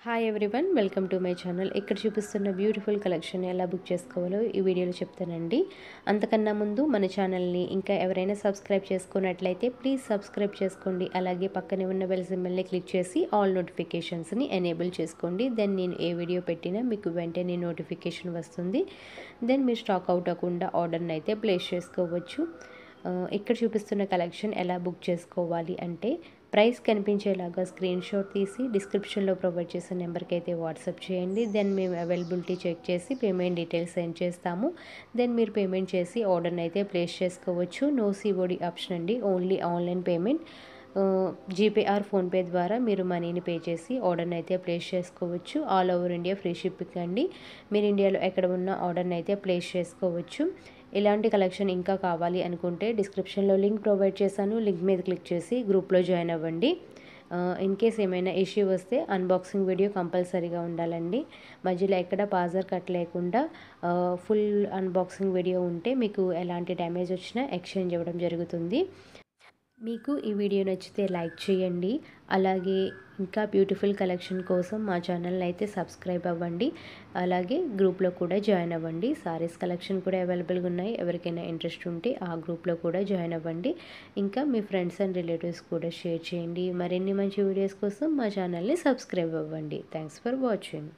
Hi everyone, welcome to my channel. ఇక్కడ చూపిస్తున్న beautiful collection ఎలా బుక్ చేసుకోవాలో ఈ వీడియోలో చెప్తానండి. అంతకన్నా ముందు మన ఛానల్ని ఇంకా ఎవరైనా సబ్స్క్రైబ్ చేసుకున్నట్లయితే ప్లీజ్ సబ్స్క్రైబ్ చేసుకోండి. అలాగే పక్కనే ఉన్న బెల్ సింబల్ని క్లిక్ చేసి ఆల్ నోటిఫికేషన్స్ని ఎనేబుల్ చేసుకోండి. దెన్ నేను ఏ వీడియో పెట్టినా మీకు వెంటనే నోటిఫికేషన్ వస్తుంది. దెన్ మీరు స్టాక్ అవుట్ అవ్వకుండా ఆర్డర్ని అయితే ప్లేస్ చేసుకోవచ్చు. ఇక్కడ చూపిస్తున్న కలెక్షన్ ఎలా బుక్ చేసుకోవాలి అంటే, ప్రైస్ కనిపించేలాగా స్క్రీన్ షాట్ తీసి డిస్క్రిప్షన్లో ప్రొవైడ్ చేసిన నెంబర్కి అయితే వాట్సాప్ చేయండి. దెన్ మేము అవైలబిలిటీ చెక్ చేసి పేమెంట్ డీటెయిల్స్ సెండ్ చేస్తాము. దెన్ మీరు పేమెంట్ చేసి ఆర్డర్ని అయితే ప్లేస్ చేసుకోవచ్చు. నో సిఓడి ఆప్షన్ అండి, only online payment. GPay are PhonePe ద్వారా మీరు మనీని పే చేసి ఆర్డర్ని అయితే ప్లేస్ చేసుకోవచ్చు. All over India free shipping అండి. మీరు ఇండియాలో ఎక్కడ ఉన్న ఆర్డర్ని అయితే ప్లేస్ చేసుకోవచ్చు. ఇలాంటి కలెక్షన్ ఇంకా కావాలి అనుకుంటే డిస్క్రిప్షన్లో లింక్ ప్రొవైడ్ చేశాను. లింక్ మీద క్లిక్ చేసి గ్రూప్లో జాయిన్ అవ్వండి. ఇన్ కేస్ ఏమైనా ఇష్యూ వస్తే అన్బాక్సింగ్ వీడియో కంపల్సరీగా ఉండాలండి. మధ్యలో ఎక్కడ పాజర్ కట్ లేకుండా ఫుల్ అన్బాక్సింగ్ వీడియో ఉంటే మీకు ఎలాంటి డ్యామేజ్ వచ్చినా ఎక్స్చేంజ్ ఇవ్వడం జరుగుతుంది. మీకు ఈ వీడియో నచ్చితే లైక్ చేయండి. అలాగే ఇంకా బ్యూటిఫుల్ కలెక్షన్ కోసం మా ఛానల్ని అయితే సబ్స్క్రైబ్ అవ్వండి. అలాగే గ్రూప్లో కూడా జాయిన్ అవ్వండి. సారీస్ కలెక్షన్ కూడా అవైలబుల్గా ఉన్నాయి. ఎవరికైనా ఇంట్రెస్ట్ ఉంటే ఆ గ్రూప్లో కూడా జాయిన్ అవ్వండి. ఇంకా మీ ఫ్రెండ్స్ అండ్ రిలేటివ్స్ కూడా షేర్ చేయండి. మరిన్ని మంచి వీడియోస్ కోసం మా ఛానల్ని సబ్స్క్రైబ్ అవ్వండి. Thanks for watching.